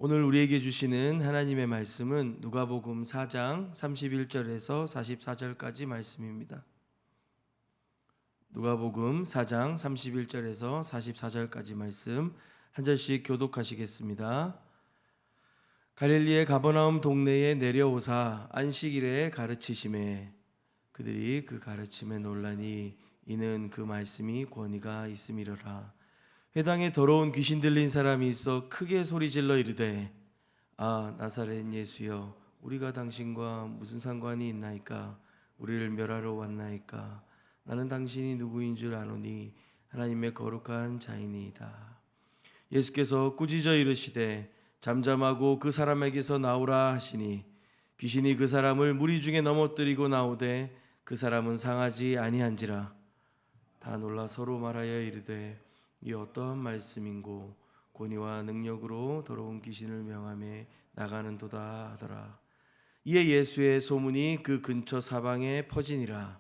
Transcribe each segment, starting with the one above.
오늘 우리에게 주시는 하나님의 말씀은 누가복음 4장 31절에서 44절까지 말씀입니다. 누가복음 4장 31절에서 44절까지 말씀 한 절씩 교독하시겠습니다. 갈릴리의 가버나움 동네에 내려오사 안식일에 가르치심에 그들이 그 가르침에 놀라니 이는 그 말씀이 권위가 있음이로라. 회당에 더러운 귀신 들린 사람이 있어 크게 소리질러 이르되 아 나사렛 예수여 우리가 당신과 무슨 상관이 있나이까? 우리를 멸하러 왔나이까? 나는 당신이 누구인 줄 아노니 하나님의 거룩한 자이니이다. 예수께서 꾸짖어 이르시되 잠잠하고 그 사람에게서 나오라 하시니 귀신이 그 사람을 무리 중에 넘어뜨리고 나오되 그 사람은 상하지 아니한지라. 다 놀라 서로 말하여 이르되 이 어떠한 말씀인고 권위와 능력으로 더러운 귀신을 명하며 나가는도다 하더라. 이에 예수의 소문이 그 근처 사방에 퍼지니라.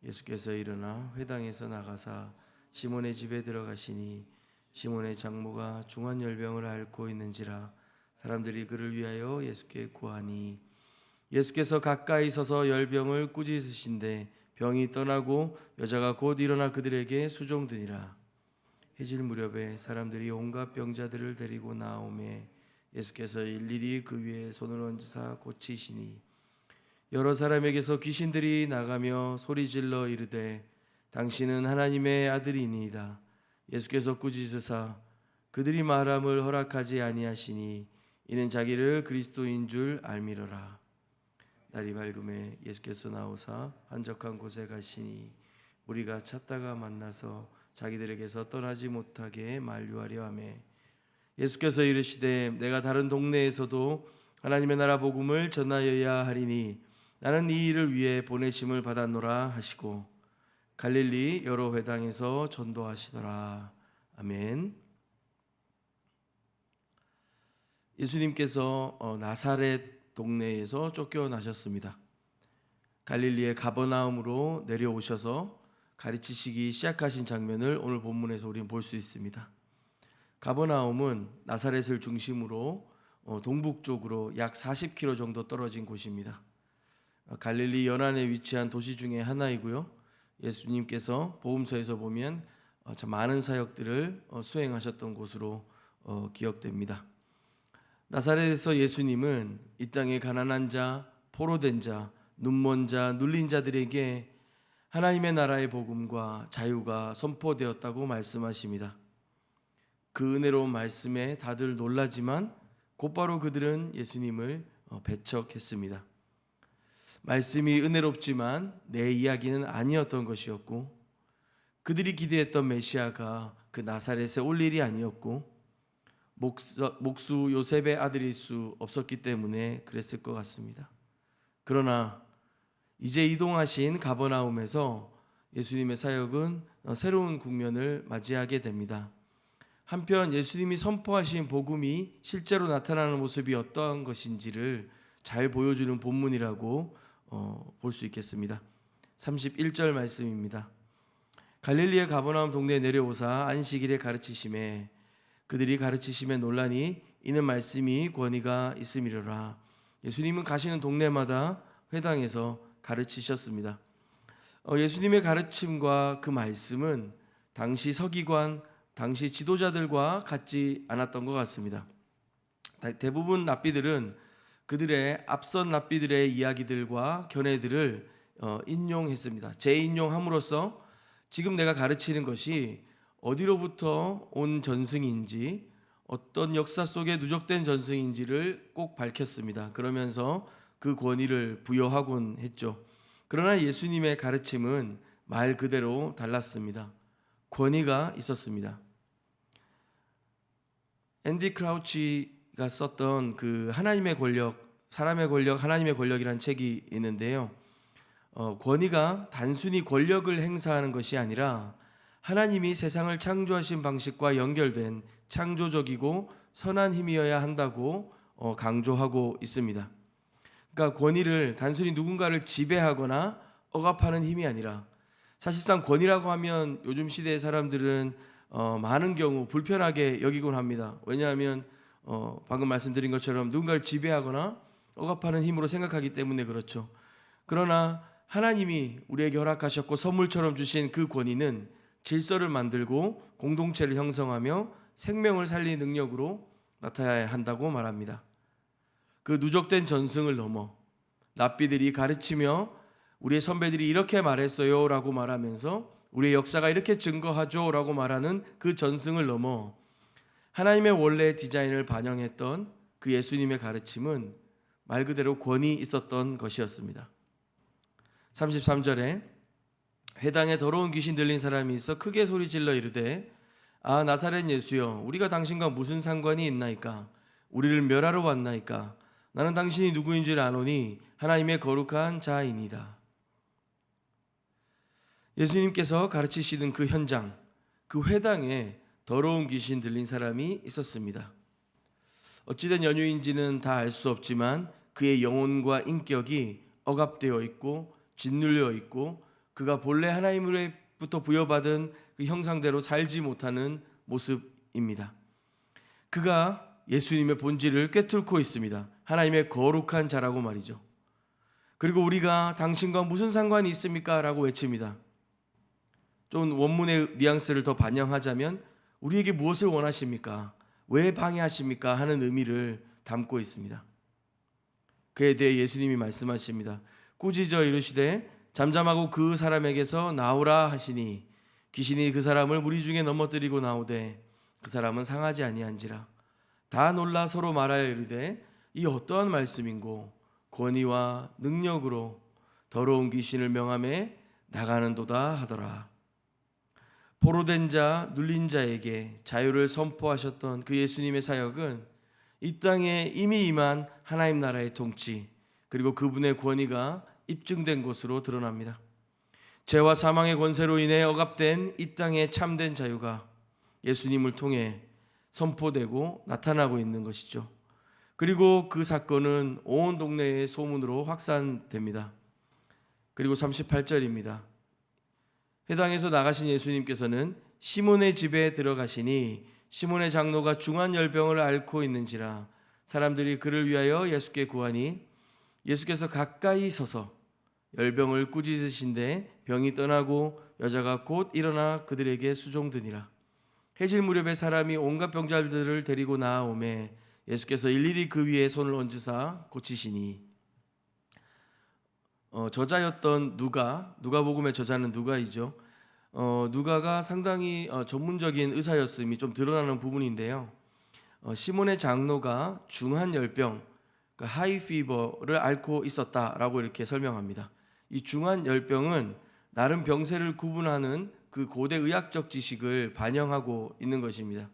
예수께서 일어나 회당에서 나가사 시몬의 집에 들어가시니 시몬의 장모가 중한 열병을 앓고 있는지라. 사람들이 그를 위하여 예수께 구하니 예수께서 가까이 서서 열병을 꾸짖으신데 병이 떠나고 여자가 곧 일어나 그들에게 수종드니라. 해질 무렵에 사람들이 온갖 병자들을 데리고 나오매 예수께서 일일이 그 위에 손을 얹으사 고치시니 여러 사람에게서 귀신들이 나가며 소리질러 이르되 당신은 하나님의 아들이니이다. 예수께서 꾸짖으사 그들이 말함을 허락하지 아니하시니 이는 자기를 그리스도인 줄 알미러라. 날이 밝음에 예수께서 나오사 한적한 곳에 가시니 우리가 찾다가 만나서 자기들에게서 떠나지 못하게 만류하려 하며 예수께서 이르시되 내가 다른 동네에서도 하나님의 나라 복음을 전하여야 하리니 나는 이 일을 위해 보내심을 받았노라 하시고 갈릴리 여러 회당에서 전도하시더라. 아멘. 예수님께서 나사렛 동네에서 쫓겨나셨습니다. 갈릴리의 가버나움으로 내려오셔서 가르치시기 시작하신 장면을 오늘 본문에서 우리는 볼 수 있습니다. 가버나움은 나사렛을 중심으로 동북쪽으로 약 40km 정도 떨어진 곳입니다. 갈릴리 연안에 위치한 도시 중에 하나이고요. 예수님께서 복음서에서 보면 참 많은 사역들을 수행하셨던 곳으로 기억됩니다. 나사렛에서 예수님은 이 땅의 가난한 자, 포로된 자, 눈먼 자, 눌린 자들에게 하나님의 나라의 복음과 자유가 선포되었다고 말씀하십니다. 그 은혜로운 말씀에 다들 놀라지만 곧바로 그들은 예수님을 배척했습니다. 말씀이 은혜롭지만 내 이야기는 아니었던 것이었고 그들이 기대했던 메시아가 그 나사렛에 올 일이 아니었고 목수 요셉의 아들일 수 없었기 때문에 그랬을 것 같습니다. 그러나 이제 이동하신 가버나움에서 예수님의 사역은 새로운 국면을 맞이하게 됩니다. 한편 예수님이 선포하신 복음이 실제로 나타나는 모습이 어떠한 것인지를 잘 보여주는 본문이라고 볼 수 있겠습니다. 31절 말씀입니다. 갈릴리의 가버나움 동네에 내려오사 안식일에 가르치심에 그들이 가르치심에 놀라니 이는 말씀이 권위가 있음이로라. 예수님은 가시는 동네마다 회당에서 가르치셨습니다. 예수님의 가르침과 그 말씀은 당시 서기관, 당시 지도자들과 같지 않았던 것 같습니다. 대부분 랍비들은 그들의 앞선 랍비들의 이야기들과 견해들을 인용했습니다. 재인용함으로써 지금 내가 가르치는 것이 어디로부터 온 전승인지 어떤 역사 속에 누적된 전승인지를 꼭 밝혔습니다. 그러면서 그 권위를 부여하곤 했죠. 그러나 예수님의 가르침은 말 그대로 달랐습니다. 권위가 있었습니다. 앤디 크라우치가 썼던 그 하나님의 권력, 사람의 권력, 하나님의 권력이라는 책이 있는데요. 권위가 단순히 권력을 행사하는 것이 아니라 하나님이 세상을 창조하신 방식과 연결된 창조적이고 선한 힘이어야 한다고 강조하고 있습니다. 그러니까 권위를 단순히 누군가를 지배하거나 억압하는 힘이 아니라 사실상 권위라고 하면 요즘 시대의 사람들은 많은 경우 불편하게 여기곤 합니다. 왜냐하면 방금 말씀드린 것처럼 누군가를 지배하거나 억압하는 힘으로 생각하기 때문에 그렇죠. 그러나 하나님이 우리에게 허락하셨고 선물처럼 주신 그 권위는 질서를 만들고 공동체를 형성하며 생명을 살리는 능력으로 나타나야 한다고 말합니다. 그 누적된 전승을 넘어 랍비들이 가르치며 우리의 선배들이 이렇게 말했어요 라고 말하면서 우리의 역사가 이렇게 증거하죠 라고 말하는 그 전승을 넘어 하나님의 원래 디자인을 반영했던 그 예수님의 가르침은 말 그대로 권위 있었던 것이었습니다. 33절에 회당에 더러운 귀신 들린 사람이 있어 크게 소리질러 이르되 아 나사렛 예수여 우리가 당신과 무슨 상관이 있나이까 우리를 멸하러 왔나이까 나는 당신이 누구인 줄 아노니 하나님의 거룩한 자이니이다. 예수님께서 가르치시던 그 현장, 그 회당에 더러운 귀신 들린 사람이 있었습니다. 어찌된 연유인지는 다 알 수 없지만 그의 영혼과 인격이 억압되어 있고 짓눌려 있고 그가 본래 하나님으로부터 부여받은 그 형상대로 살지 못하는 모습입니다. 그가 예수님의 본질을 꿰뚫고 있습니다. 하나님의 거룩한 자라고 말이죠. 그리고 우리가 당신과 무슨 상관이 있습니까? 라고 외칩니다. 좀 원문의 뉘앙스를 더 반영하자면 우리에게 무엇을 원하십니까? 왜 방해하십니까? 하는 의미를 담고 있습니다. 그에 대해 예수님이 말씀하십니다. 꾸짖어 이르시되 잠잠하고 그 사람에게서 나오라 하시니 귀신이 그 사람을 무리 중에 넘어뜨리고 나오되 그 사람은 상하지 아니한지라. 다 놀라 서로 말하여 이르되 이 어떠한 말씀인고 권위와 능력으로 더러운 귀신을 명함에 나가는도다 하더라. 포로된 자, 눌린 자에게 자유를 선포하셨던 그 예수님의 사역은 이 땅에 이미 임한 하나님 나라의 통치 그리고 그분의 권위가 입증된 것으로 드러납니다. 죄와 사망의 권세로 인해 억압된 이 땅의 참된 자유가 예수님을 통해 선포되고 나타나고 있는 것이죠. 그리고 그 사건은 온 동네의 소문으로 확산됩니다. 그리고 38절입니다. 회당에서 나가신 예수님께서는 시몬의 집에 들어가시니 시몬의 장로가 중한 열병을 앓고 있는지라 사람들이 그를 위하여 예수께 구하니 예수께서 가까이 서서 열병을 꾸짖으신데 병이 떠나고 여자가 곧 일어나 그들에게 수종드니라. 해질 무렵에 사람이 온갖 병자들을 데리고 나아오매 예수께서 일일이 그 위에 손을 얹으사 고치시니 저자였던 누가복음의 저자는 누가이죠. 누가가 상당히 전문적인 의사였음이 좀 드러나는 부분인데요. 시몬의 장로가 중한 열병, 하이 피버를 앓고 있었다라고 이렇게 설명합니다. 이 중한 열병은 나름 병세를 구분하는 그 고대 의학적 지식을 반영하고 있는 것입니다.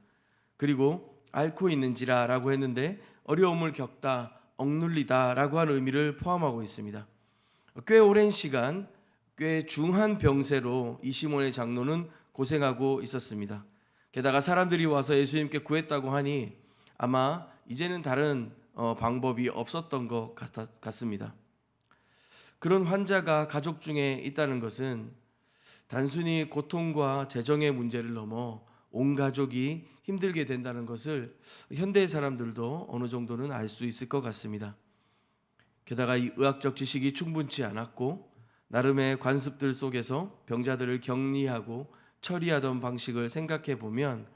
그리고 앓고 있는지라라고 했는데 어려움을 겪다, 억눌리다라고 하는 의미를 포함하고 있습니다. 꽤 오랜 시간 꽤 중한 병세로 이 시몬의 장로는 고생하고 있었습니다. 게다가 사람들이 와서 예수님께 구했다고 하니 아마 이제는 다른 방법이 없었던 것 같습니다. 그런 환자가 가족 중에 있다는 것은 단순히 고통과 재정의 문제를 넘어 온 가족이 힘들게 된다는 것을 현대의 사람들도 어느 정도는 알 수 있을 것 같습니다. 게다가 이 의학적 지식이 충분치 않았고 나름의 관습들 속에서 병자들을 격리하고 처리하던 방식을 생각해 보면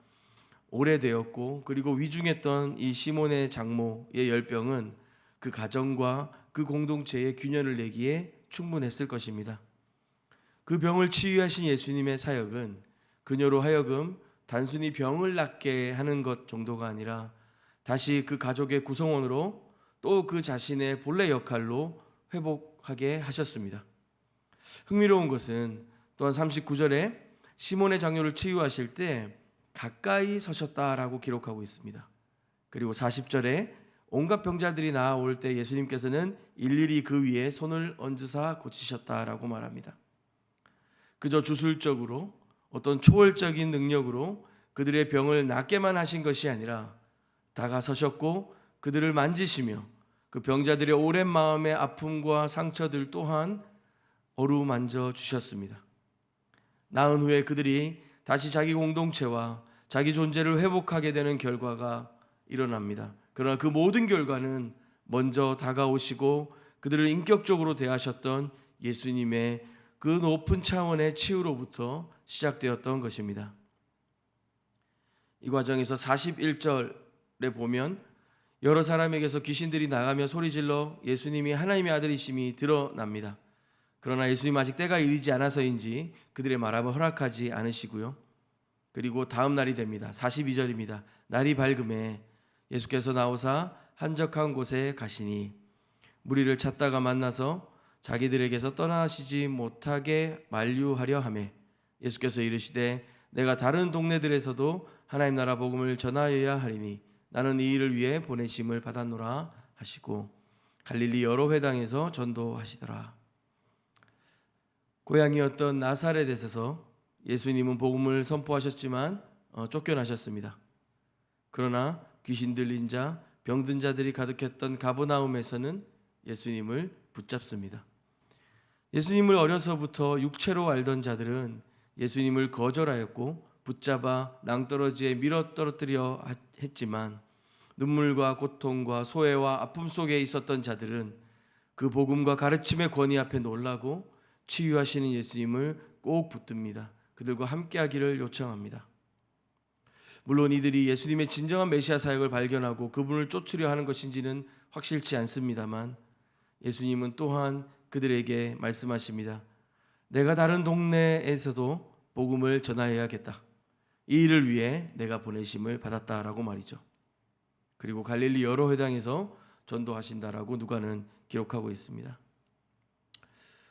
오래되었고 그리고 위중했던 이 시몬의 장모의 열병은 그 가정과 그 공동체에 균열을 내기에 충분했을 것입니다. 그 병을 치유하신 예수님의 사역은 그녀로 하여금 단순히 병을 낫게 하는 것 정도가 아니라 다시 그 가족의 구성원으로 또 그 자신의 본래 역할로 회복하게 하셨습니다. 흥미로운 것은 또한 39절에 시몬의 장녀를 치유하실 때 가까이 서셨다라고 기록하고 있습니다. 그리고 40절에 온갖 병자들이 나아올 때 예수님께서는 일일이 그 위에 손을 얹으사 고치셨다라고 말합니다. 그저 주술적으로 어떤 초월적인 능력으로 그들의 병을 낫게만 하신 것이 아니라 다가서셨고 그들을 만지시며 그 병자들의 오랜 마음의 아픔과 상처들 또한 어루만져 주셨습니다. 나은 후에 그들이 다시 자기 공동체와 자기 존재를 회복하게 되는 결과가 일어납니다. 그러나 그 모든 결과는 먼저 다가오시고 그들을 인격적으로 대하셨던 예수님의 그 높은 차원의 치유로부터 시작되었던 것입니다. 이 과정에서 41절에 보면 여러 사람에게서 귀신들이 나가며 소리질러 예수님이 하나님의 아들이심이 드러납니다. 그러나 예수님 아직 때가 이르지 않아서인지 그들의 말함을 허락하지 않으시고요. 그리고 다음 날이 됩니다. 42절입니다. 날이 밝음에 예수께서 나오사 한적한 곳에 가시니 무리를 찾다가 만나서 자기들에게서 떠나시지 못하게 만류하려 하매 예수께서 이르시되 내가 다른 동네들에서도 하나님 나라 복음을 전하여야 하리니 나는 이 일을 위해 보내심을 받았노라 하시고 갈릴리 여러 회당에서 전도하시더라. 고향이었던 나사렛에서 예수님은 복음을 선포하셨지만 쫓겨나셨습니다. 그러나 귀신 들린 자, 병든 자들이 가득했던 가버나움에서는 예수님을 붙잡습니다. 예수님을 어려서부터 육체로 알던 자들은 예수님을 거절하였고 붙잡아 낭떠러지에 밀어 떨어뜨려 했지만 눈물과 고통과 소외와 아픔 속에 있었던 자들은 그 복음과 가르침의 권위 앞에 놀라고 치유하시는 예수님을 꼭 붙듭니다. 그들과 함께하기를 요청합니다. 물론 이들이 예수님의 진정한 메시아 사역을 발견하고 그분을 쫓으려 하는 것인지는 확실치 않습니다만 예수님은 또한 그들에게 말씀하십니다. 내가 다른 동네에서도 복음을 전하여야겠다. 이 일을 위해 내가 보내심을 받았다라고 말이죠. 그리고 갈릴리 여러 회당에서 전도하신다라고 누가는 기록하고 있습니다.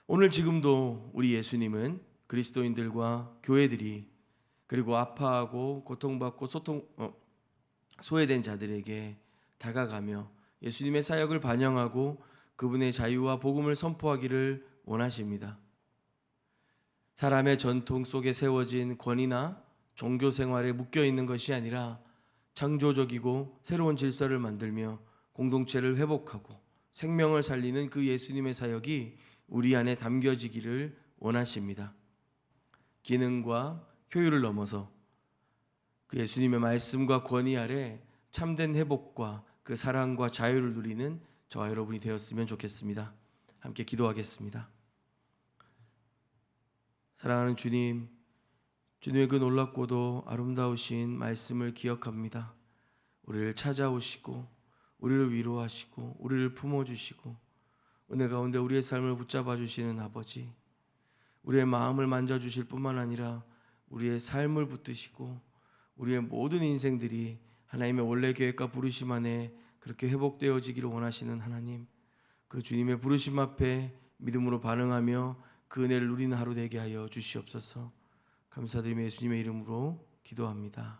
오늘 지금도 우리 예수님은 그리스도인들과 교회들이 그리고 아파하고 고통받고 소외된 자들에게 다가가며 예수님의 사역을 반영하고 그분의 자유와 복음을 선포하기를 원하십니다. 사람의 전통 속에 세워진 권위나 종교 생활에 묶여 있는 것이 아니라 창조적이고 새로운 질서를 만들며 공동체를 회복하고 생명을 살리는 그 예수님의 사역이 우리 안에 담겨지기를 원하십니다. 기능과 효율을 넘어서 그 예수님의 말씀과 권위 아래 참된 회복과 그 사랑과 자유를 누리는 저와 여러분이 되었으면 좋겠습니다. 함께 기도하겠습니다. 사랑하는 주님, 주님의 그 놀랍고도 아름다우신 말씀을 기억합니다. 우리를 찾아오시고 우리를 위로하시고 우리를 품어주시고 은혜 가운데 우리의 삶을 붙잡아 주시는 아버지, 우리의 마음을 만져주실 뿐만 아니라 우리의 삶을 붙드시고 우리의 모든 인생들이 하나님의 원래 계획과 부르심 안에 그렇게 회복되어지기를 원하시는 하나님, 그 주님의 부르심 앞에 믿음으로 반응하며 그 은혜를 누리는 하루 되게 하여 주시옵소서. 감사드리며 예수님의 이름으로 기도합니다.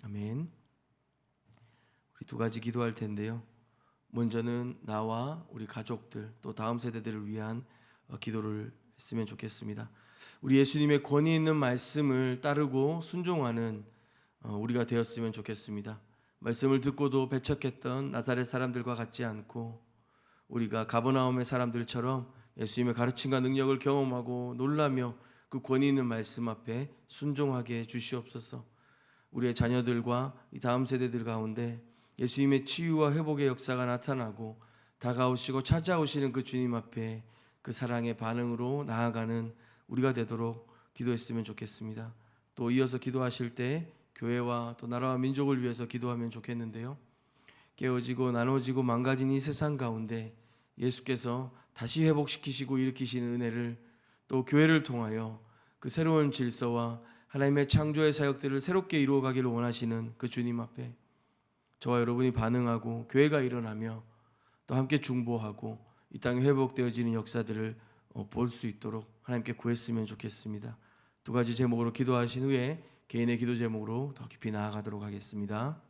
아멘. 우리 두 가지 기도할 텐데요. 먼저는 나와 우리 가족들 또 다음 세대들을 위한 기도를 했으면 좋겠습니다. 우리 예수님의 권위 있는 말씀을 따르고 순종하는 우리가 되었으면 좋겠습니다. 말씀을 듣고도 배척했던 나사렛 사람들과 같지 않고 우리가 가버나움의 사람들처럼 예수님의 가르침과 능력을 경험하고 놀라며 그 권위 있는 말씀 앞에 순종하게 주시옵소서. 우리의 자녀들과 이 다음 세대들 가운데 예수님의 치유와 회복의 역사가 나타나고 다가오시고 찾아오시는 그 주님 앞에 그 사랑의 반응으로 나아가는 우리가 되도록 기도했으면 좋겠습니다. 또 이어서 기도하실 때 교회와 또 나라와 민족을 위해서 기도하면 좋겠는데요. 깨어지고 나눠지고 망가진 이 세상 가운데 예수께서 다시 회복시키시고 일으키시는 은혜를 또 교회를 통하여 그 새로운 질서와 하나님의 창조의 사역들을 새롭게 이루어가기를 원하시는 그 주님 앞에 저와 여러분이 반응하고 교회가 일어나며 또 함께 중보하고 이 땅에 회복되어지는 역사들을 볼 수 있도록 하나님께 구했으면 좋겠습니다. 두 가지 제목으로 기도하신 후에 개인의 기도 제목으로 더 깊이 나아가도록 하겠습니다.